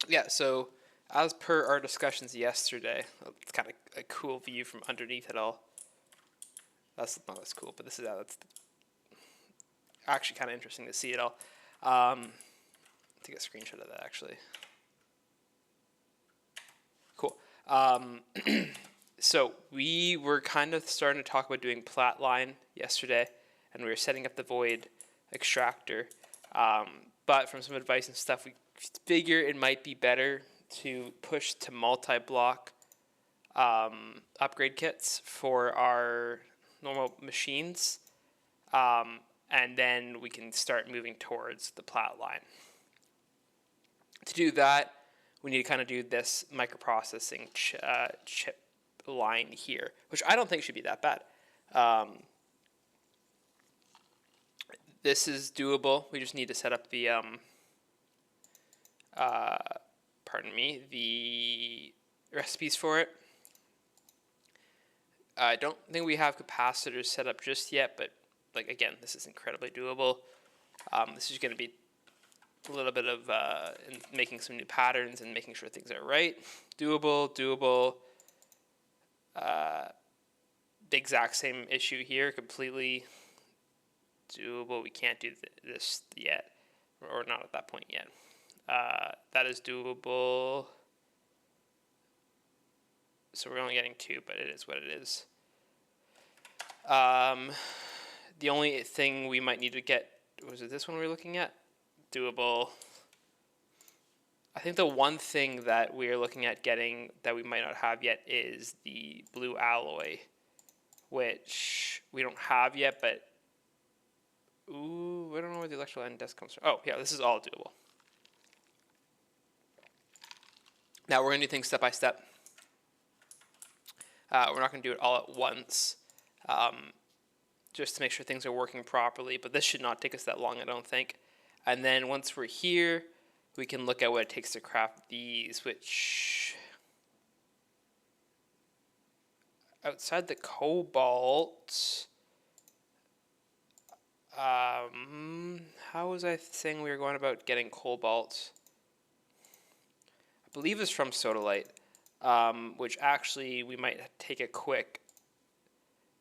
Yeah, so as per our discussions yesterday, it's kind of a cool view from underneath it all. That's not as cool, but that's actually kind of interesting to see it all. Take a screenshot of that actually. Cool. So we were kind of starting to talk about doing Platline yesterday, and we were setting up the void extractor. But from some advice and stuff, we figure it might be better to push to multi-block upgrade kits for our normal machines, and then we can start moving towards the Platline. To do that, we need to kind of do this microprocessing chip line here, which I don't think should be that bad. This is doable. We just need to set up the, the recipes for it. I don't think we have capacitors set up just yet, but like again, this is incredibly doable. This is going to be a little bit of making some new patterns and making sure things are right. Doable. The exact same issue here, completely doable. We can't do this yet, or not at that point yet. That is doable. So we're only getting 2, but it is what it is. The only thing we might need to get, was it this one we were looking at? Doable. I think the one thing that we're looking at getting that we might not have yet is the blue alloy, which we don't have yet, but ooh, I don't know where the electrical end desk comes from. Oh, yeah, this is all doable. Now we're going to do things step by step. We're not going to do it all at once, just to make sure things are working properly, but this should not take us that long, I don't think. And then once we're here, we can look at what it takes to craft these, which outside the cobalt, how was I saying we were going about getting cobalt? I believe it's from sodalite, which actually we might take a quick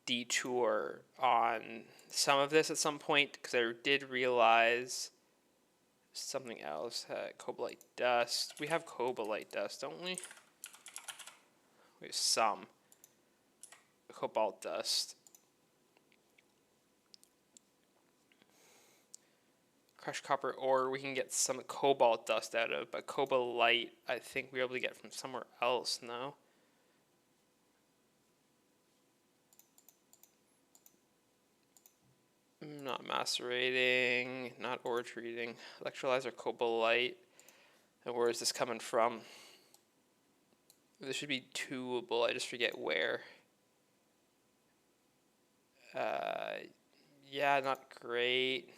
detour on some of this at some point, because I did realize something else. Cobalite dust. We have cobalite dust, don't we? We have some cobalt dust. Crushed copper ore we can get some cobalt dust out of, but cobalite I think we're able to get from somewhere else, no? Not macerating, not ore treating. Electrolyzer cobalite. And where is this coming from? This should be doable. I just forget where. Yeah, not great.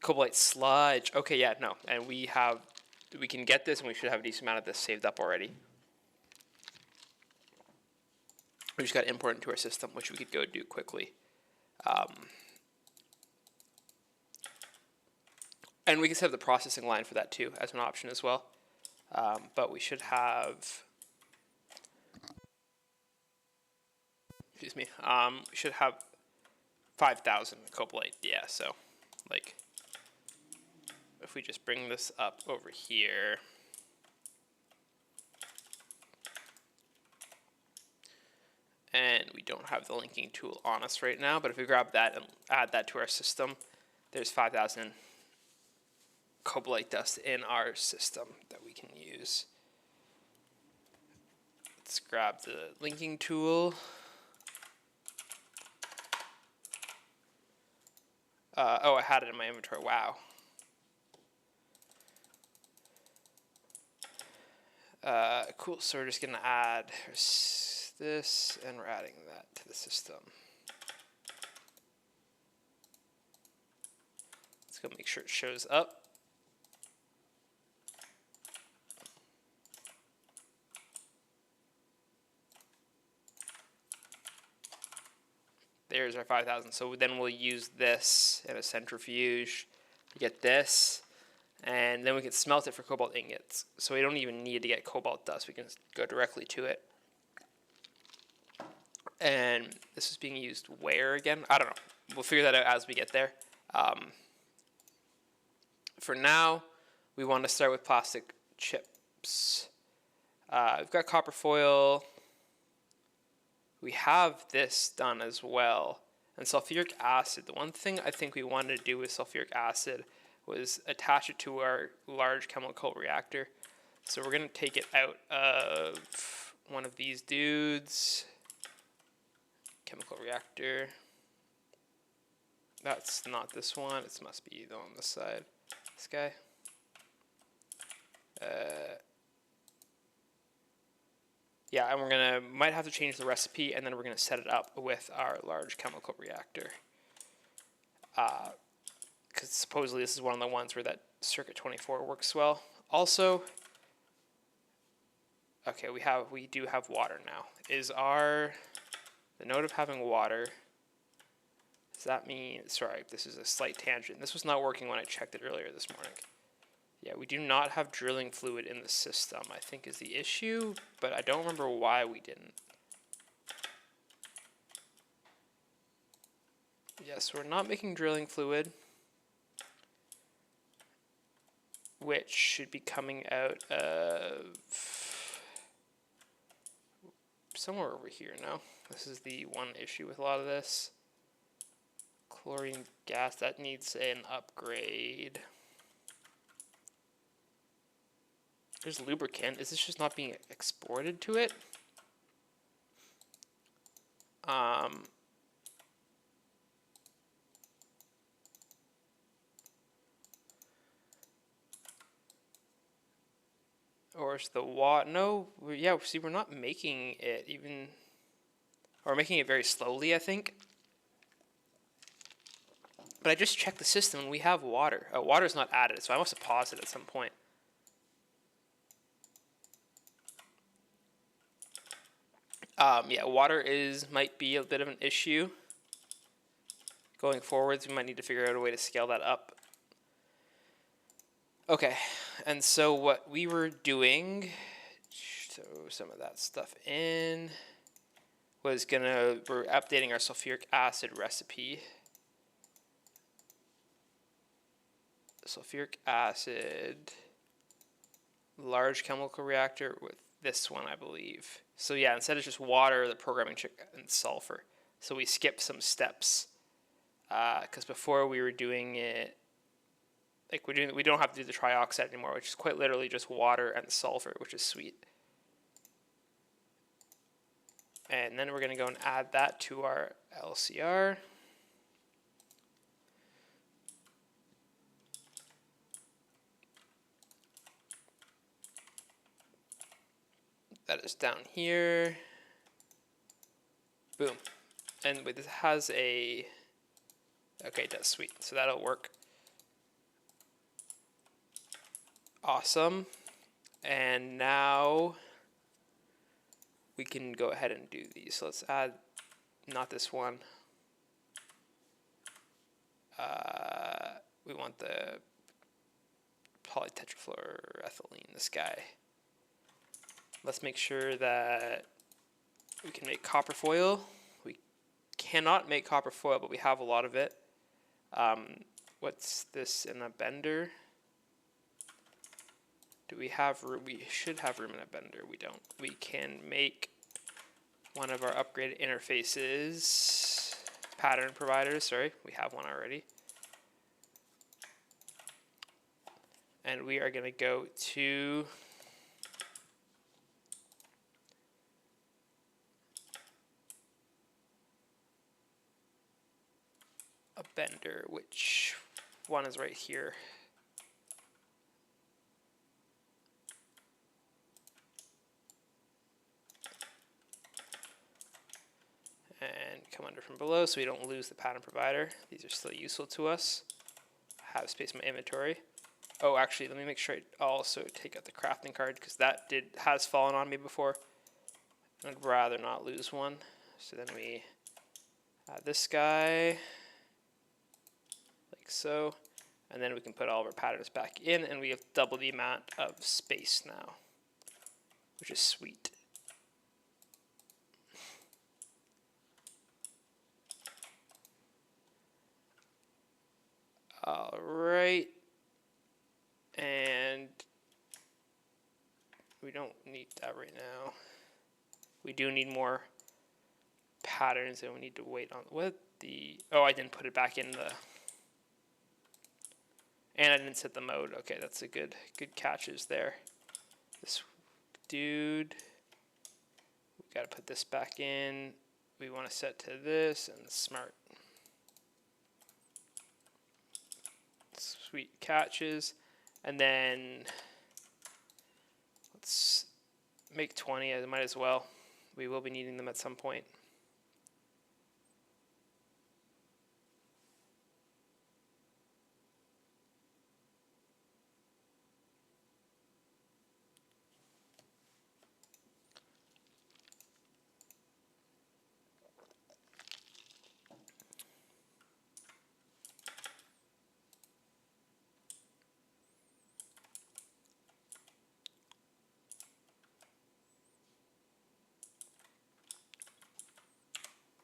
Cobalite sludge. Okay, yeah, no. And we can get this, and we should have a decent amount of this saved up already. We just got to import it into our system, which we could go do quickly. And we can set up the processing line for that too as an option as well. But we should have, excuse me, we should have 5,000 cobalite. Yeah, so like if we just bring this up over here, and we don't have the linking tool on us right now, but if we grab that and add that to our system, there's 5,000 cobalite dust in our system that we can use. Let's grab the linking tool. Oh, I had it in my inventory. Wow. Cool. So we're just going to add this, and we're adding that to the system. Let's go make sure it shows up. There's our 5,000. So then we'll use this in a centrifuge to get this. and then we can smelt it for cobalt ingots. So we don't even need to get cobalt dust. We can go directly to it. And this is being used where again? I don't know. We'll figure that out as we get there. For now, we want to start with plastic chips. We've got copper foil. We have this done as well. And sulfuric acid. The one thing I think we wanted to do with sulfuric acid was attach it to our large chemical reactor. So we're going to take it out of one of these dudes. Chemical reactor. That's not this one. It must be the one on this side. This guy. Yeah, and we're gonna might have to change the recipe, and then we're gonna set it up with our large chemical reactor. Because supposedly this is one of the ones where that circuit 24 works well. Also, okay, we do have water now. The note of having water? Does that mean? Sorry, this is a slight tangent. This was not working when I checked it earlier this morning. Yeah, we do not have drilling fluid in the system, I think is the issue, but I don't remember why we didn't. Yes, we're not making drilling fluid, which should be coming out of somewhere over here now. This is the one issue with a lot of this. Chlorine gas, that needs an upgrade. There's lubricant. Is this just not being exported to it? Or is the water? No, yeah, see, we're not making it even, or we're making it very slowly, I think. But I just checked the system and we have water. Water's not added, so I must have paused it at some point. Yeah, water might be a bit of an issue. Going forwards, we might need to figure out a way to scale that up. Okay, and so what we were doing, so some of that stuff in, we're updating our sulfuric acid recipe. Sulfuric acid, large chemical reactor with this one, I believe. So yeah, instead of just water, the programming check and sulfur. So we skipped some steps because before we were doing it, like we don't have to do the trioxide anymore, which is quite literally just water and sulfur, which is sweet. And then we're going to go and add that to our LCR. That is down here. Boom. And wait, this has a, okay, it does, sweet. So that'll work. Awesome. And now we can go ahead and do these. So let's add, not this one. We want the polytetrafluoroethylene, this guy. Let's make sure that we can make copper foil. We cannot make copper foil, but we have a lot of it. What's this in a bender? Do we have room? We should have room in a bender. We don't. We can make one of our upgraded interfaces, pattern providers, sorry. We have one already. And we are going to go to a bender, which one is right here. And come under from below so we don't lose the pattern provider. These are still useful to us. I have space in my inventory. Oh, actually, let me make sure I also take out the crafting card because that has fallen on me before. I'd rather not lose one. So then we add this guy, like so. And then we can put all of our patterns back in, and we have double the amount of space now, which is sweet. All right. And we don't need that right now. We do need more patterns, and we need to wait on what the, oh, I didn't put it back in the, and I didn't set the mode. Okay, that's a good catches there. This dude, we gotta put this back in. We want to set to this and smart. Sweet catches. And then let's make 20. I might as well. We will be needing them at some point.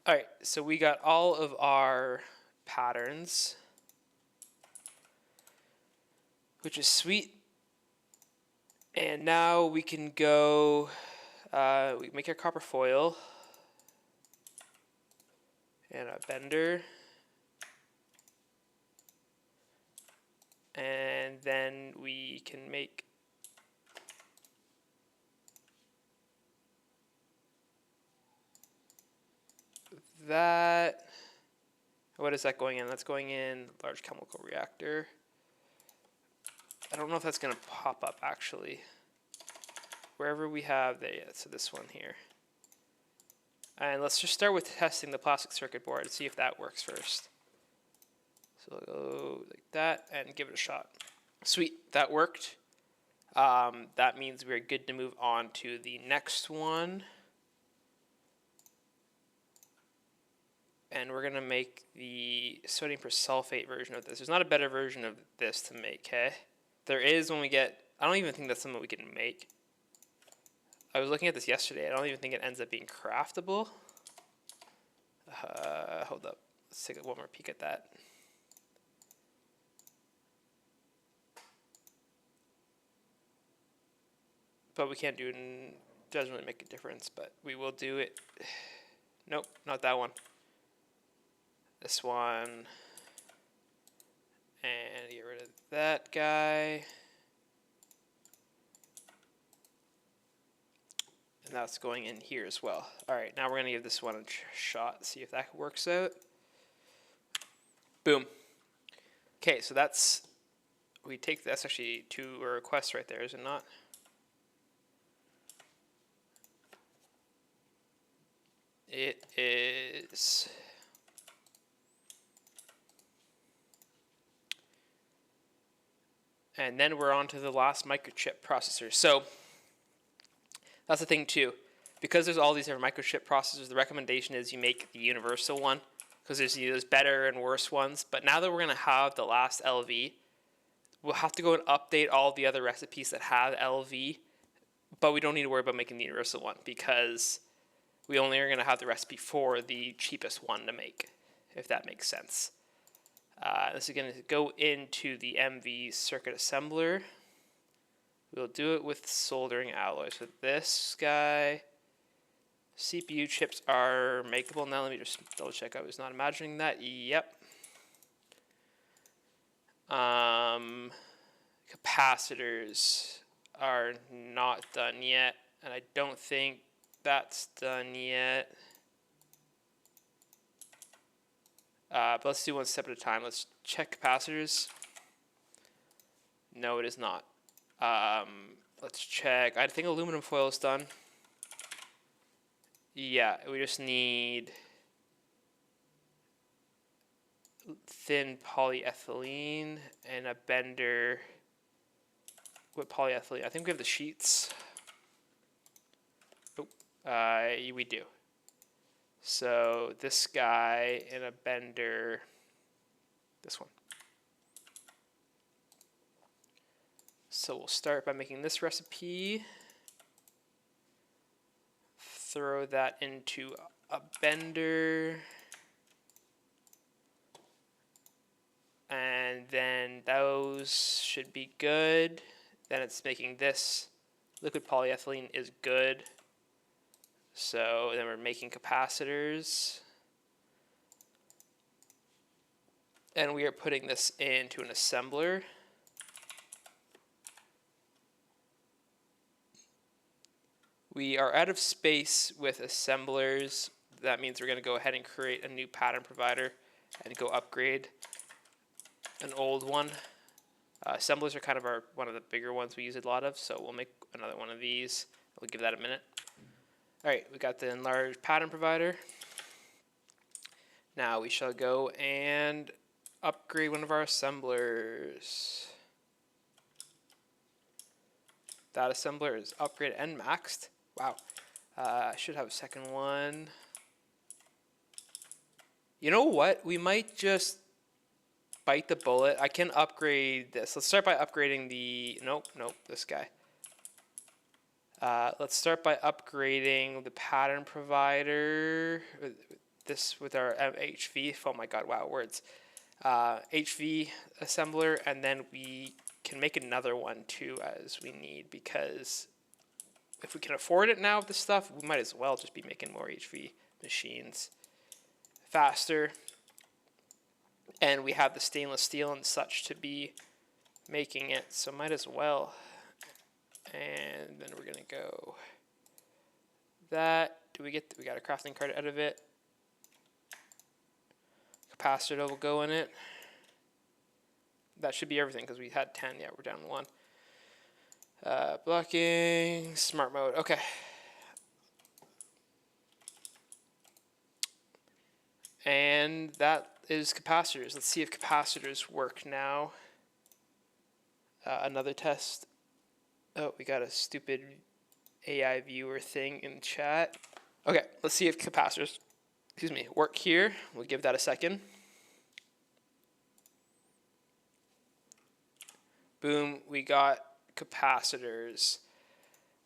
All right, so we got all of our patterns, which is sweet. And now we can go, we make our copper foil and a bender. And then we can make that. What is that going in? That's going in large chemical reactor. I don't know if that's going to pop up actually. Wherever we have there, yeah, so this one here. And let's just start with testing the plastic circuit board and see if that works first. So we'll go like that and give it a shot. Sweet, that worked. That means we're good to move on to the next one. And we're going to make the sodium persulfate version of this. There's not a better version of this to make, okay? There is when we get, I don't even think that's something we can make. I was looking at this yesterday. I don't even think it ends up being craftable. Hold up. Let's take one more peek at that. But we can't do it, and it doesn't really make a difference, but we will do it. Nope, not that one. This one. And get rid of that guy. And that's going in here as well. All right, now we're going to give this one a shot, see if that works out. Boom. Okay, so that's, that's actually 2 requests right there, is it not? It is. And then we're on to the last microchip processor. So that's the thing too. Because there's all these different microchip processors, the recommendation is you make the universal one, because there's better and worse ones. But now that we're going to have the last LV, we'll have to go and update all the other recipes that have LV, but we don't need to worry about making the universal one because we only are going to have the recipe for the cheapest one to make, if that makes sense. This is going to go into the MV circuit assembler. We'll do it with soldering alloys. So this guy, CPU chips are makeable. Now let me just double check. I was not imagining that. Yep. Capacitors are not done yet, and I don't think that's done yet. But let's do one step at a time. Let's check capacitors. No, it is not. Let's check. I think aluminum foil is done. Yeah, we just need thin polyethylene and a bender with polyethylene. I think we have the sheets. Oh, we do. So this guy and a bender, this one. So we'll start by making this recipe. Throw that into a bender. And then those should be good. Then it's making this liquid polyethylene is good. So then we're making capacitors. And we are putting this into an assembler. We are out of space with assemblers. That means we're going to go ahead and create a new pattern provider and go upgrade an old one. Assemblers are kind of one of the bigger ones we use a lot of, so we'll make another one of these. We'll give that a minute. All right, we got the enlarged pattern provider. Now we shall go and upgrade one of our assemblers. That assembler is upgraded and maxed. Wow. I should have a second one. You know what? We might just bite the bullet. I can upgrade this. Let's start by upgrading the... Nope, this guy. Let's start by upgrading the pattern provider. This with our HV. Oh my god, wow, words. HV assembler, and then we can make another one too as we need, because if we can afford it now with this stuff, we might as well just be making more HV machines faster. And we have the stainless steel and such to be making it, so might as well. And then we're gonna go that. We got a crafting card out of it. Capacitor will go in it. That should be everything because we had 10. Yeah, we're down 1. Blocking, smart mode. Okay. And that is capacitors. Let's see if capacitors work now. Another test. Oh, we got a stupid AI viewer thing in chat. Okay, let's see if capacitors, work here. We'll give that a second. Boom, we got capacitors.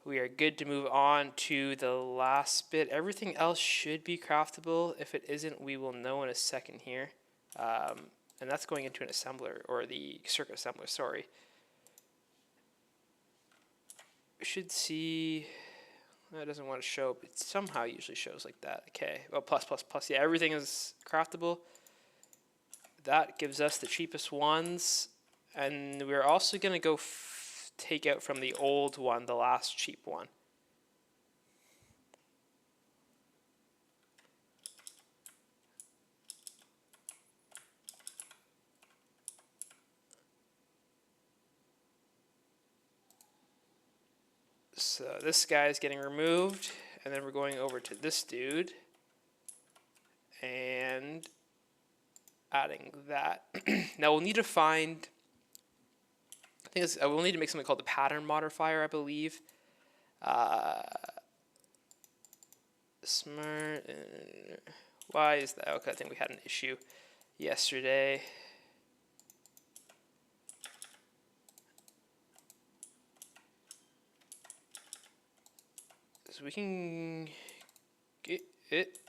We are good to move on to the last bit. Everything else should be craftable. If it isn't, we will know in a second here. And that's going into an assembler, or the circuit assembler, sorry. We should see, that doesn't want to show, but it somehow usually shows like that. Okay, well, plus, yeah, everything is craftable. That gives us the cheapest ones. And we're also going to go take out from the old one, the last cheap one. So this guy is getting removed, and then we're going over to this dude and adding that. Now we'll need to find, we'll need to make something called the pattern modifier, I believe. Smart. Why is that? Okay, I think we had an issue yesterday. So we can get it.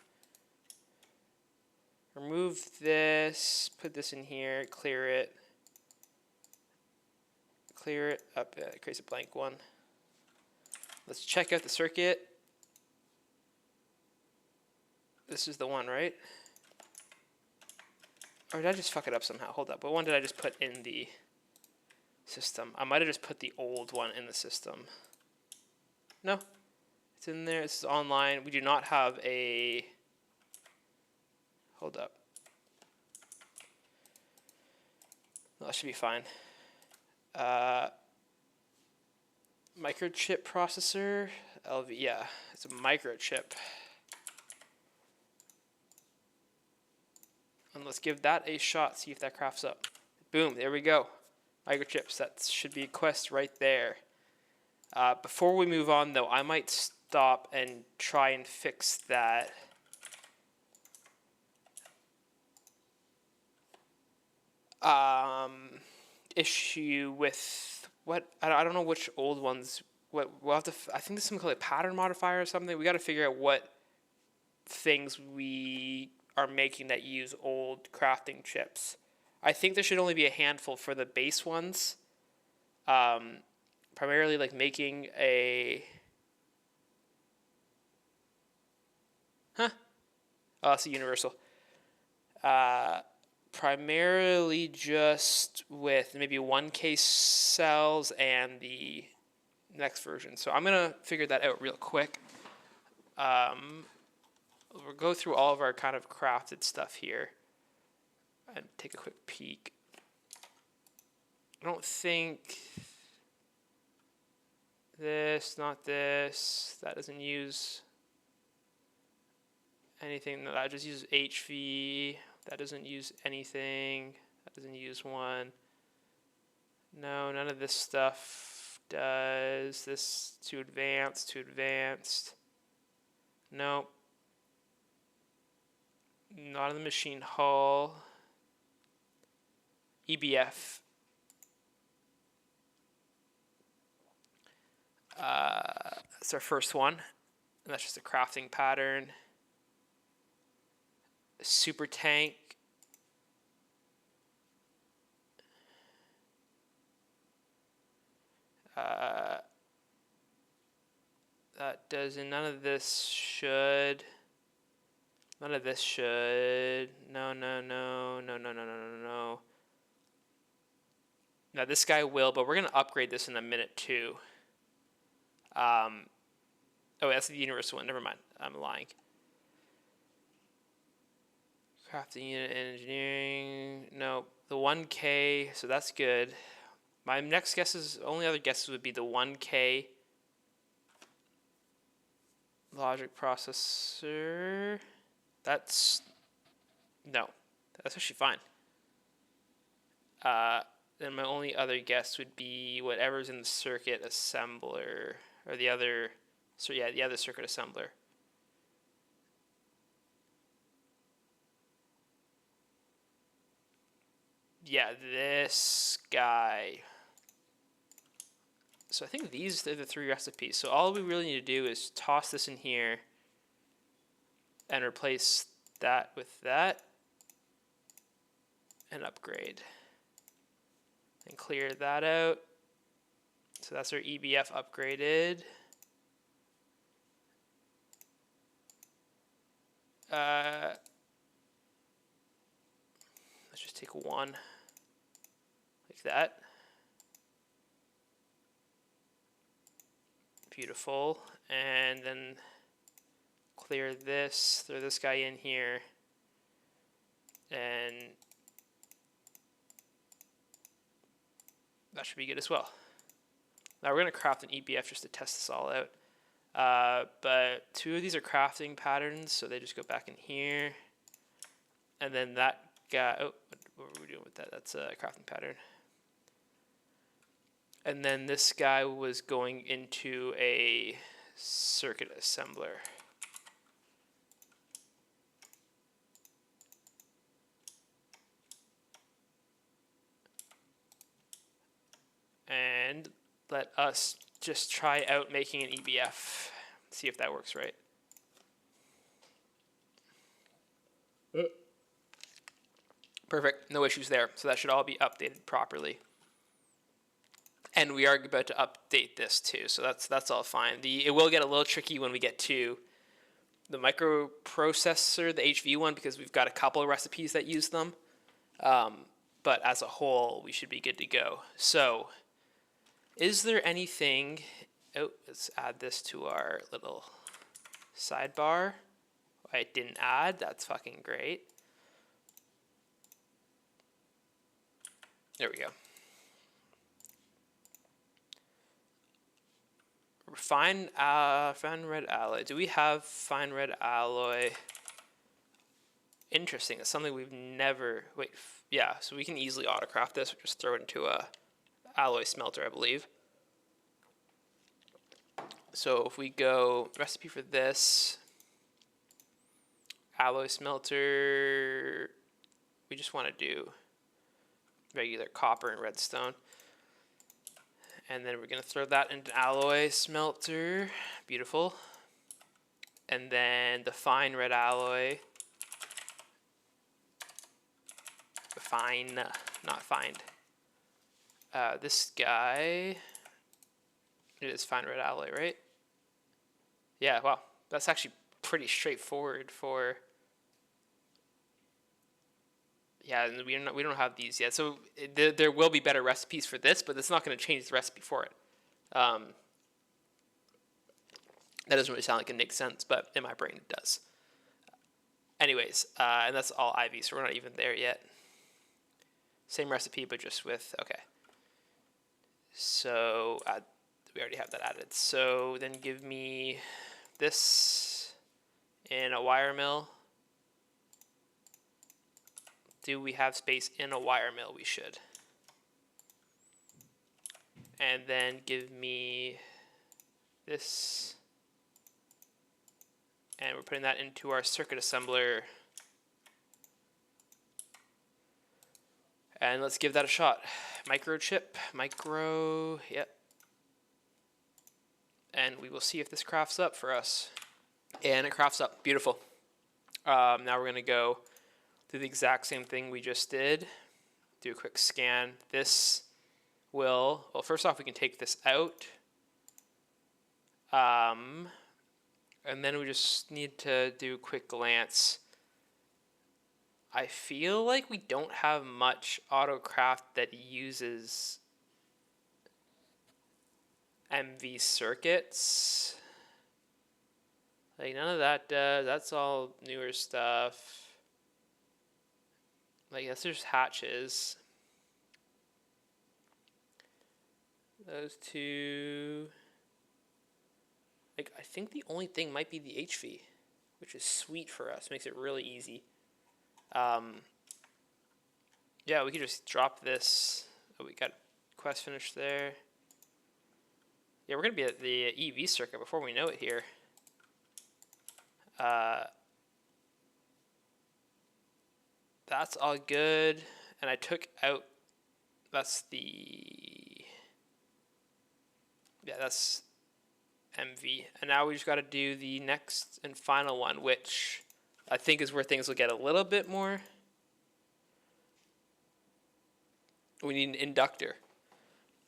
Remove this, put this in here, clear it up, it creates a blank one. Let's check out the circuit. This is the one, right? Or did I just fuck it up somehow? Hold up, what one did I just put in the system? I might have just put the old one in the system. No, it's in there, this is online. We do not have a, hold up. That should be fine. Microchip processor, LV, yeah, it's a microchip. And let's give that a shot, see if that crafts up. Boom, there we go. Microchips, that should be a quest right there. Before we move on though, I might stop and try and fix that. Issue with what I don't know which old ones. What we'll have to. I think there's something called a pattern modifier or something. We got to figure out what things we are making that use old crafting chips. I think there should only be a handful for the base ones. Primarily like making a. Huh? Oh, that's a universal. Primarily just with maybe 1K cells and the next version. So I'm going to figure that out real quick. We'll go through all of our kind of crafted stuff here and take a quick peek. I don't think this, not this, that doesn't use anything. That just uses HV. That doesn't use anything. That doesn't use one. No, none of this stuff does. This too advanced, too advanced. Nope. Not in the machine hull. EBF. That's our first one. And that's just a crafting pattern. Super tank. That doesn't, none of this should. None of this should. No. Now this guy will, but we're going to upgrade this in a minute too. Oh, that's the universal one. Never mind. I'm lying. Crafting unit engineering. No, the 1K. So that's good. My next guesses, only other guesses would be the 1K logic processor. That's no. That's actually fine. Then my only other guess would be whatever's in the circuit assembler, or the other. So yeah, the other circuit assembler. Yeah, this guy. So I think these are the 3 recipes. So all we really need to do is toss this in here and replace that with that and upgrade. And clear that out. So that's our EBF upgraded. Let's just take one like that. Beautiful. And then clear this, throw this guy in here, and that should be good as well. Now we're going to craft an EBF just to test this all out. But 2 of these are crafting patterns, so they just go back in here. And then that guy, oh, what were we doing with that? That's a crafting pattern. And then this guy was going into a circuit assembler. And let us just try out making an EBF. See if that works right. Perfect, no issues there. So that should all be updated properly. And we are about to update this too, so that's all fine. It will get a little tricky when we get to the microprocessor, the HV one, because we've got a couple of recipes that use them. But as a whole, we should be good to go. So, is there anything... Oh, let's add this to our little sidebar. I didn't add. That's fucking great. There we go. Fine red alloy. Do we have fine red alloy? Interesting. It's something we've never... Wait, yeah, so we can easily autocraft this or just throw it into a alloy smelter, I believe. So if we go recipe for this, alloy smelter, we just want to do regular copper and redstone. And then we're going to throw that into alloy smelter. Beautiful. And then the fine red alloy. Fine, not find. This guy. It is fine red alloy, right? Yeah, wow. That's actually pretty straightforward for... Yeah, and we don't have these yet. So there will be better recipes for this, but it's not going to change the recipe for it. That doesn't really sound like it makes sense, but in my brain it does. Anyways, and that's all Ivy, so we're not even there yet. Same recipe, but just with, okay. So we already have that added. So then give me this in a wire mill. Do we have space in a wire mill? We should. And then give me this. And we're putting that into our circuit assembler. And let's give that a shot. Microchip, yep. And we will see if this crafts up for us. And it crafts up, beautiful. Now we're gonna go do the exact same thing we just did. Do a quick scan. This will, well, first off, we can take this out. And then we just need to do a quick glance. I feel like we don't have much autocraft that uses MV circuits. Like none of that does. That's all newer stuff. Like yes, there's hatches. Those two. Like I think the only thing might be the HV, which is sweet for us. Makes it really easy. Yeah, we could just drop this. Oh, we got quest finished there. Yeah, we're gonna be at the EV circuit before we know it here. That's all good. And I took out, that's the, yeah, that's MV. And now we just got to do the next and final one, which I think is where things will get a little bit more. We need an inductor.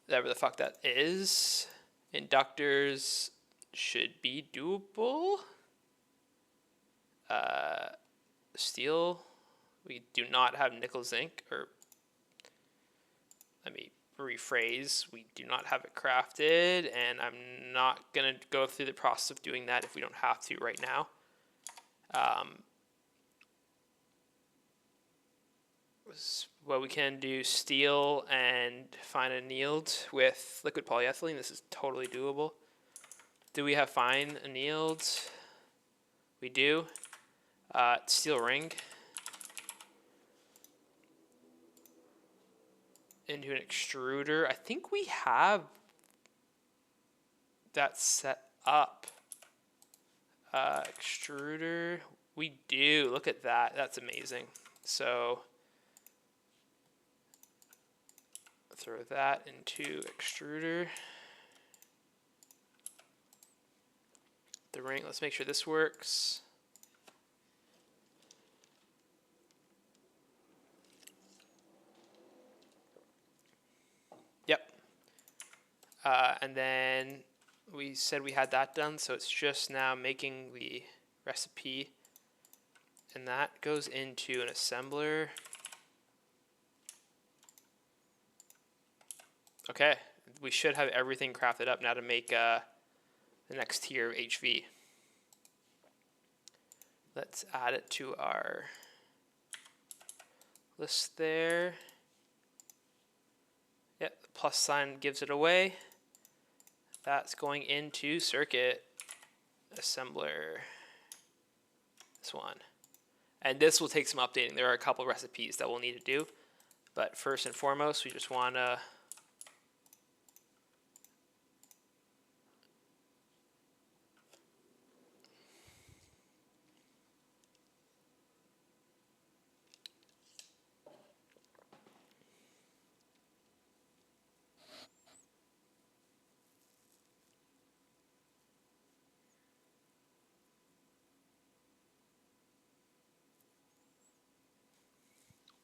Whatever the fuck that is. Inductors should be doable. Steel. We do not have nickel zinc, or let me rephrase, we do not have it crafted, and I'm not going to go through the process of doing that if we don't have to right now. Well, we can do steel and fine annealed with liquid polyethylene. This is totally doable. Do we have fine annealed? We do. Steel ring. Into an extruder. I think we have that set up. Extruder. We do. Look at that. That's amazing. So throw that into extruder. The ring. Let's make sure this works. Yep. And then we said we had that done, so it's just now making the recipe. And that goes into an assembler. Okay, we should have everything crafted up now to make the next tier of HV. Let's add it to our list there. Yep, the plus sign gives it away. That's going into circuit assembler. This one. And this will take some updating. There are a couple recipes that we'll need to do. But first and foremost, we just want to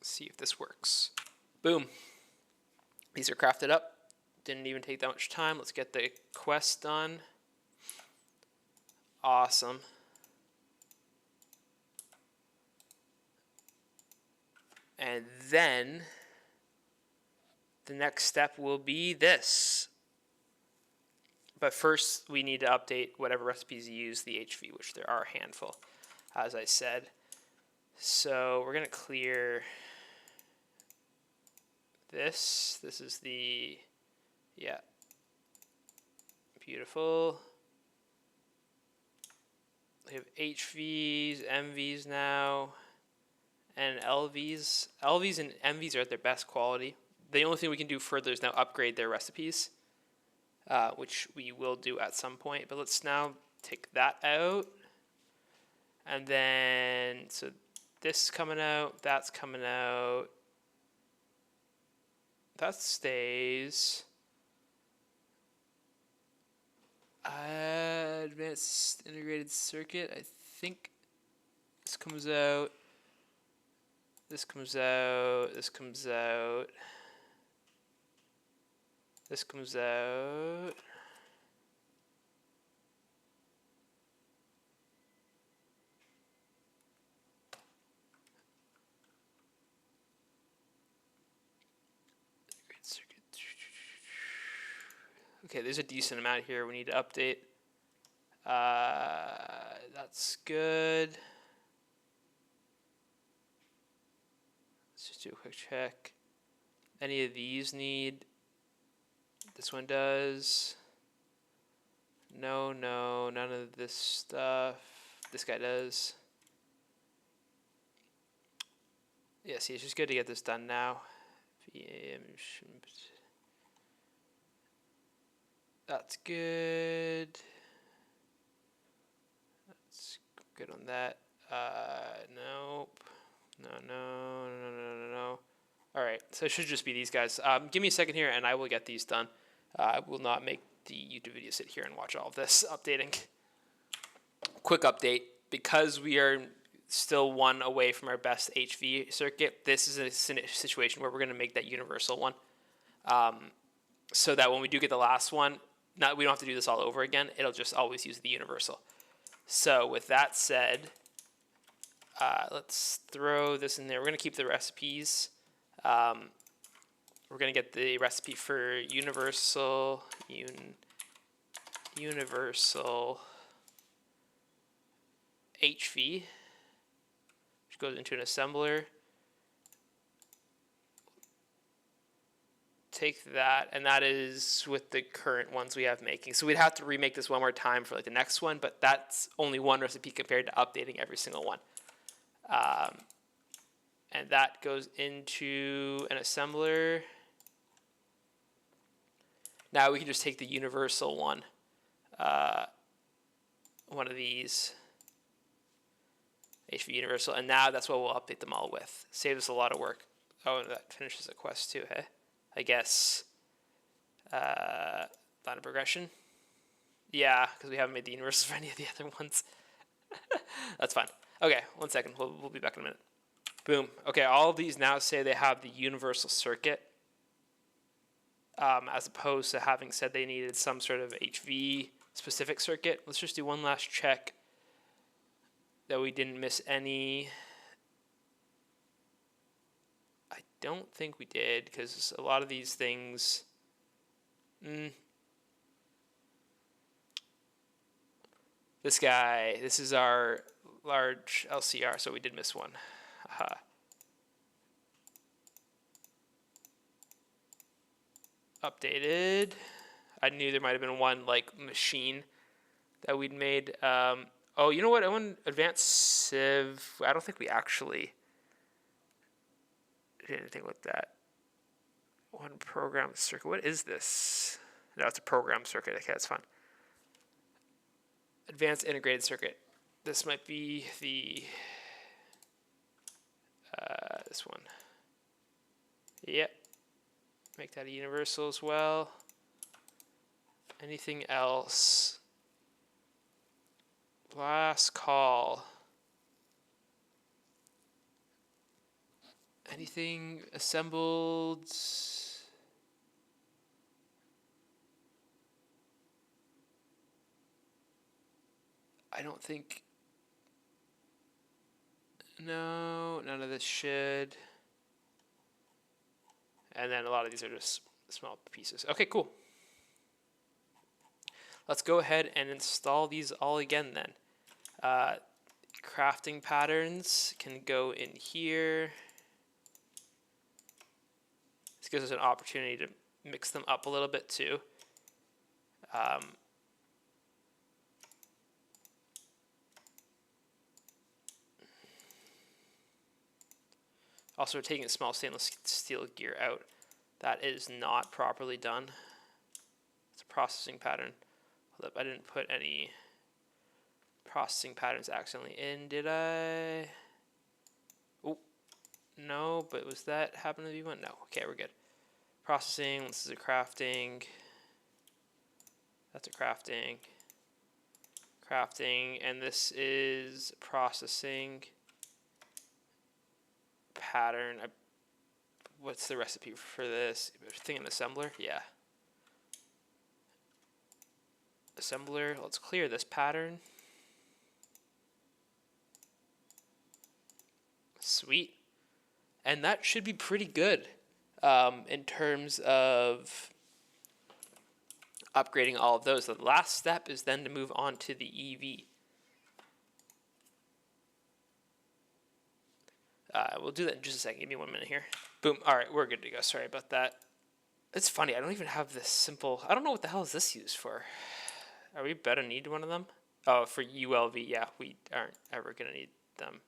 see if this works. Boom. These are crafted up. Didn't even take that much time. Let's get the quest done. Awesome. And then the next step will be this. But first, we need to update whatever recipes you use the HV, which there are a handful, as I said. So we're going to clear this. This is the, yeah, beautiful. We have HVs, MVs now, and LVs. LVs and MVs are at their best quality. The only thing we can do further is now upgrade their recipes, which we will do at some point. But let's now take that out. And then, so this is coming out, that's coming out. That stays. Advanced integrated circuit. I think this comes out. This comes out. This comes out. This comes out. Okay, there's a decent amount here we need to update. That's good. Let's just do a quick check. Any of these need? This one does. No, none of this stuff. This guy does. Yeah, see, it's just good to get this done now. That's good. That's good on that. Nope. No. All right, so it should just be these guys. Give me a second here, and I will get these done. I will not make the YouTube video sit here and watch all of this updating. Quick update, because we are still one away from our best HV circuit, this is a situation where we're going to make that universal one. So that when we do get the last one, we don't have to do this all over again. It'll just always use the universal. So with that said, let's throw this in there. We're going to keep the recipes. We're going to get the recipe for universal HV, which goes into an assembler. Take that, and that is with the current ones we have making. So we'd have to remake this one more time for like the next one, but that's only one recipe compared to updating every single one. And that goes into an assembler. Now we can just take the universal one, one of these, HV universal, and now that's what we'll update them all with. Saves us a lot of work. Oh, and that finishes a quest too, hey? I guess. Line of progression. Yeah, because we haven't made the universals for any of the other ones. That's fine. Okay, 1 second. We'll be back in a minute. Boom. Okay, all of these now say they have the universal circuit, as opposed to having said they needed some sort of HV specific circuit. Let's just do one last check that we didn't miss any. I don't think we did, because a lot of these things... This guy, this is our large LCR, so we did miss one. Aha. Updated. I knew there might have been one like machine that we'd made. Oh, you know what? I want advanced civ. I don't think we actually did anything with that. One program circuit. What is this? No, it's a program circuit. Okay, that's fine. Advanced integrated circuit. This might be the this one. Yep. Make that a universal as well. Anything else? Last call. Anything assembled? I don't think. No, none of this should. And then a lot of these are just small pieces. Okay, cool. Let's go ahead and install these all again then. Crafting patterns can go in here. This gives us an opportunity to mix them up a little bit too. Also, we're taking small stainless steel gear out. That is not properly done. It's a processing pattern. Hold up, I didn't put any processing patterns accidentally in, did I? Oh, no, but was that happen to be one? No. Okay, we're good. Processing, this is a crafting. That's a crafting. Crafting, and this is processing pattern. What's the recipe for this? Thing in assembler? Yeah. Assembler, let's clear this pattern. Sweet. And that should be pretty good in terms of upgrading all of those. The last step is then to move on to the EV. We'll do that in just a second. Give me 1 minute here. Boom. All right, we're good to go. Sorry about that. It's funny. I don't even have this simple. I don't know what the hell is this used for. Are we better need one of them? Oh, for ULV. Yeah, we aren't ever going to need them.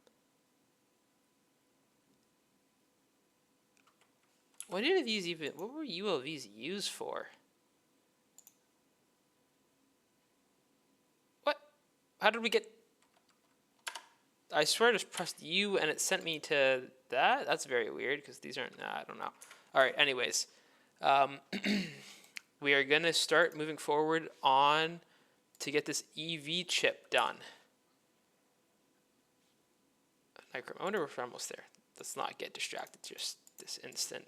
What were ULVs used for? What? How did we get... I swear I just pressed U and it sent me to that? That's very weird because these aren't... I don't know. All right, anyways. We are going to start moving forward on to get this EV chip done. I wonder if we're almost there. Let's not get distracted just this instant.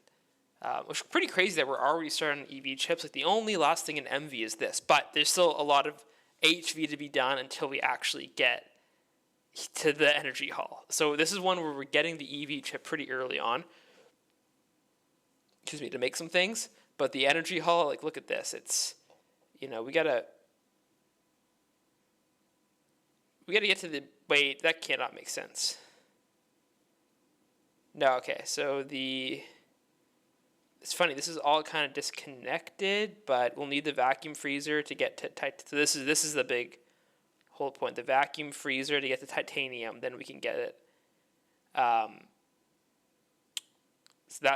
Which is pretty crazy that we're already starting EV chips. Like the only last thing in MV is this, but there's still a lot of HV to be done until we actually get to the energy hall. So this is one where we're getting the EV chip pretty early on. Excuse me, to make some things. But the energy hall, like look at this. It's, we gotta get to the, wait, that cannot make sense. No, okay, so it's funny, this is all kind of disconnected, but we'll need the vacuum freezer to get to so this is the big whole point. The vacuum freezer to get the titanium, then we can get it.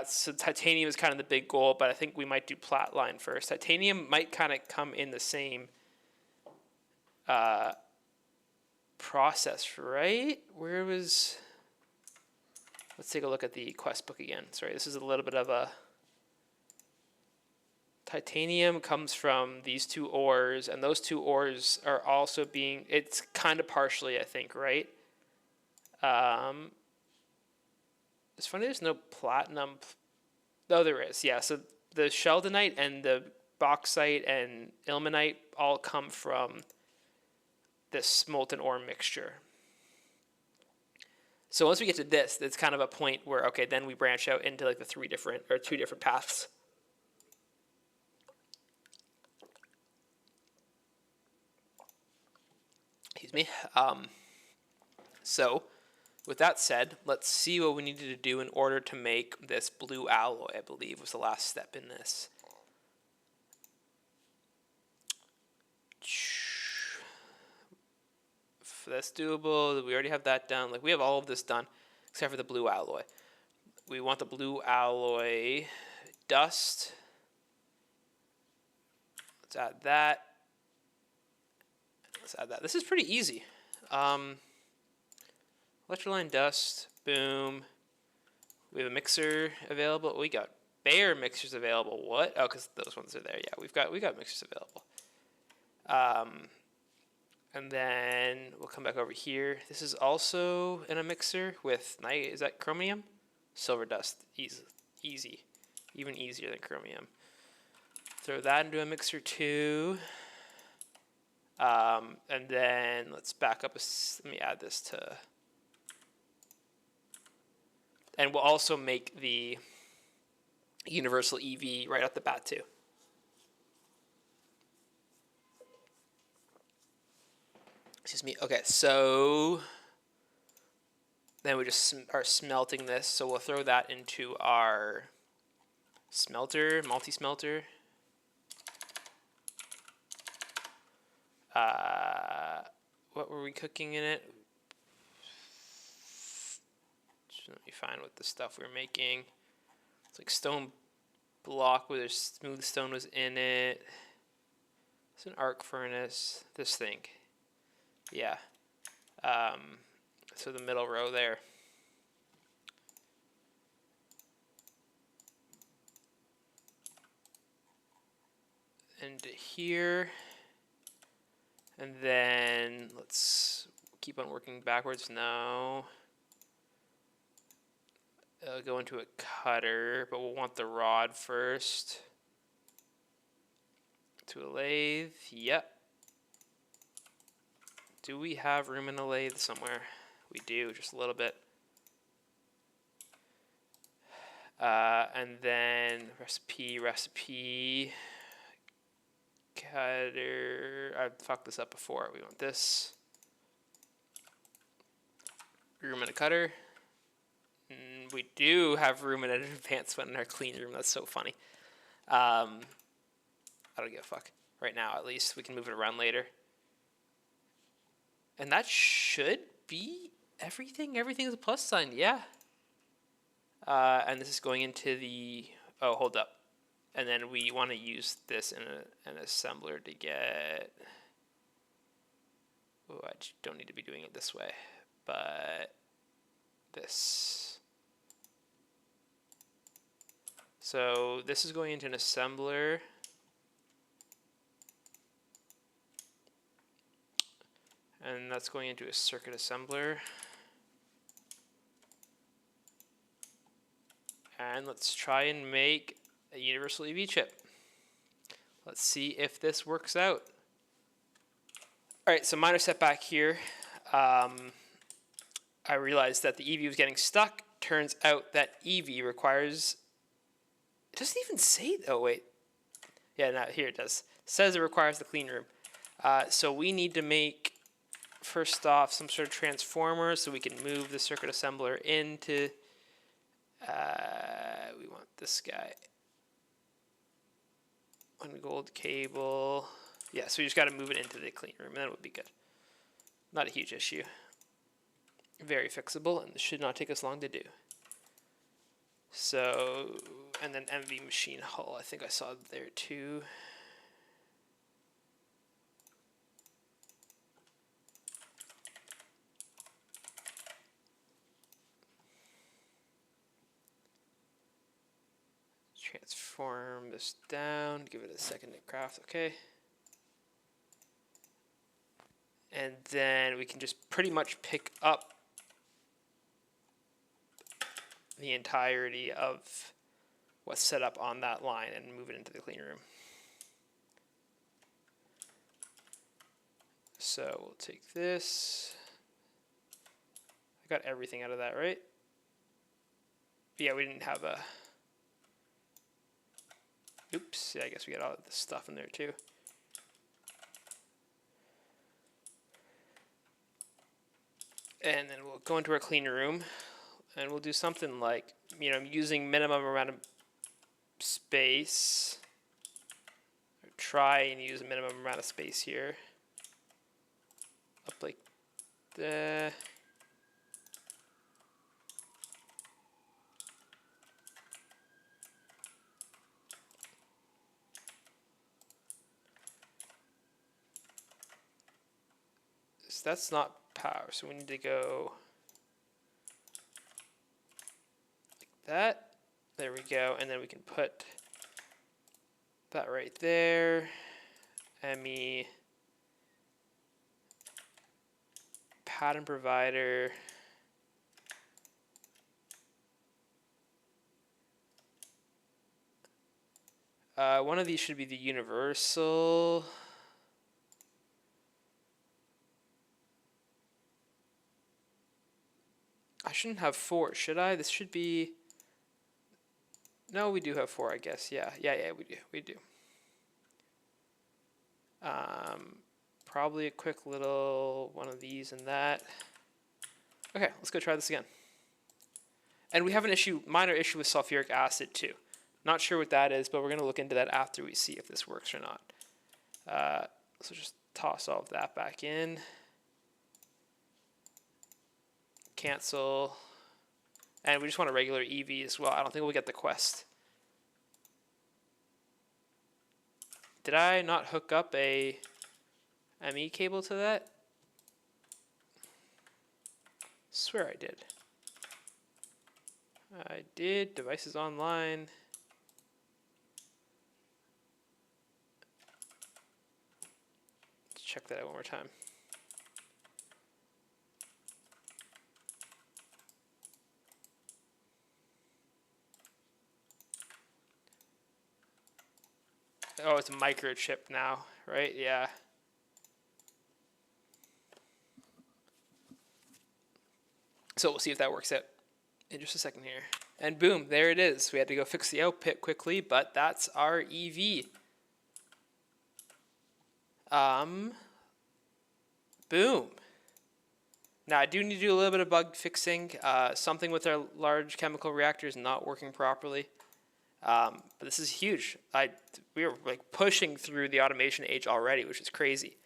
So titanium is kind of the big goal, but I think we might do Platline first. Titanium might kind of come in the same process, right? Let's take a look at the quest book again. Sorry, this is a little bit of a... Titanium comes from these two ores, and those two ores are also being... It's kind of partially, I think, right? It's funny there's no platinum... Oh, there is, yeah. So the sheldonite and the bauxite and ilmenite all come from this molten ore mixture. So once we get to this, it's kind of a point where, okay, then we branch out into like the two different paths. Excuse me. So with that said, let's see what we needed to do in order to make this blue alloy, I believe was the last step in this. If that's doable. We already have that done. Like we have all of this done except for the blue alloy. We want the blue alloy dust. Let's add that. Let's add that. This is pretty easy. Electroline dust, boom. We have a mixer available. We got bare mixers available. What? Oh, because those ones are there. Yeah, we got mixers available. And then we'll come back over here. This is also in a mixer with, is that chromium? silver dust, easy, even easier than chromium. Throw that into a mixer too. And then let's back up. Let me add this to, and we'll also make the universal EV right off the bat too. Excuse me. Okay, so then we just are smelting this. So we'll throw that into our smelter, multi-smelter. What were we cooking in it? Let me find what the stuff we were making. It's like stone block where there's smooth stone was in it. It's an arc furnace. This thing. Yeah. So the middle row there. And here. And then let's keep on working backwards now. Go into a cutter, but we'll want the rod first. To a lathe, yep. Do we have room in a lathe somewhere? We do, just a little bit. And then recipe. Cutter. I've fucked this up before. We want this. Room in a cutter. We do have room in an advanced one in our clean room. That's so funny. I don't give a fuck. Right now, at least. We can move it around later. And that should be everything. Everything is a plus sign. Yeah. And this is going into the... Oh, hold up. And then we want to use this in an assembler to get... Oh, I don't need to be doing it this way. But this. So this is going into an assembler. And that's going into a circuit assembler. And let's try and make a universal EV chip. Let's see if this works out. All right, so minor setback here. I realized that the EV was getting stuck. Turns out that EV requires... It doesn't even say... Oh, wait. Yeah, no, here it does. It says it requires the clean room. So we need to make, first off, some sort of transformer so we can move the circuit assembler into... we want this guy. One gold cable. Yeah, so we just got to move it into the clean room, and that would be good. Not a huge issue. Very fixable, and this should not take us long to do. So, and then MV machine hull, I think I saw there too. Transform this down, give it a second to craft, okay. And then we can just pretty much pick up the entirety of what's set up on that line and move it into the clean room. So we'll take this. I got everything out of that, right? Yeah, we didn't have a... Oops, yeah, I guess we got all of this stuff in there too. And then we'll go into our clean room and we'll do something like, using minimum amount of space. Or try and use a minimum amount of space here. Up like that. So that's not power, so we need to go like that. There we go, and then we can put that right there. ME pattern provider. One of these should be the universal. I shouldn't have 4, should I? This should be... No, we do have 4, I guess. Yeah, we do. Probably a quick little one of these and that. Okay, let's go try this again. And we have an minor issue with sulfuric acid too. Not sure what that is, but we're going to look into that after we see if this works or not. So just toss all of that back in. Cancel. And we just want a regular EV as well. I don't think we'll get the quest. Did I not hook up a ME cable to that? Swear I did. I did. Devices online. Let's check that out one more time. Oh, it's a microchip now, right? Yeah. So we'll see if that works out in just a second here. And boom, there it is. We had to go fix the output quickly, but that's our EV. Boom. Now I do need to do a little bit of bug fixing. Something with our large chemical reactor is not working properly. But this is huge. We are like pushing through the automation age already, which is crazy.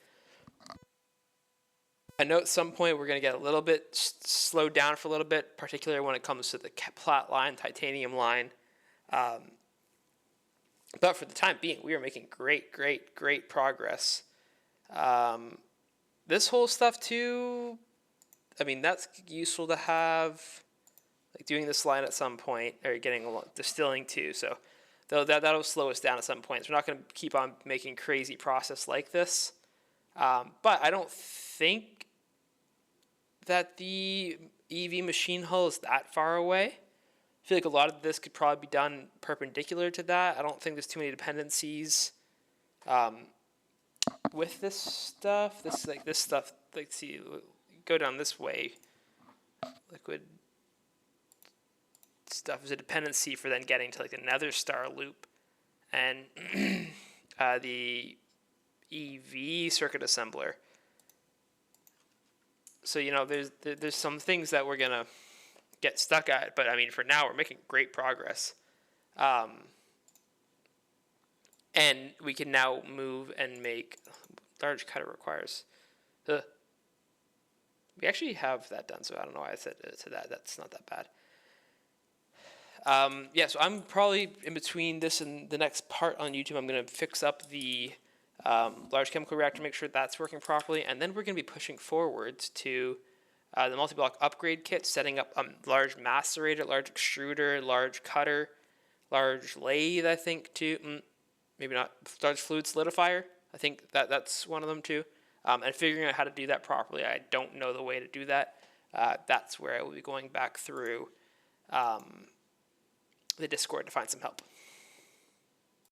I know at some point we're going to get a little bit slowed down for a little bit, particularly when it comes to the plat line, titanium line. But for the time being, we are making great progress. This whole stuff too, I mean, that's useful to have, like doing this line at some point, or getting distilling too. So that'll slow us down at some points. We're not going to keep on making crazy process like this. But I don't think that the EV machine hull is that far away. I feel like a lot of this could probably be done perpendicular to that. I don't think there's too many dependencies with this stuff. This stuff, like, see, go down this way. Liquid stuff is a dependency for then getting to like another star loop, and the EV circuit assembler. So, you know, there's some things that we're going to get stuck at. But, I mean, for now, we're making great progress. And we can now move and make... Large cutter requires... We actually have that done, so I don't know why I said to that. That's not that bad. Yeah, so I'm probably in between this and the next part on YouTube. I'm going to fix up the... large chemical reactor, make sure that's working properly, and then we're going to be pushing forwards to the multi-block upgrade kit, setting up a large macerator, large extruder, large cutter, large lathe, I think, too. Maybe not. Large fluid solidifier. I think that's one of them, too. And figuring out how to do that properly. I don't know the way to do that. That's where I will be going back through the Discord to find some help.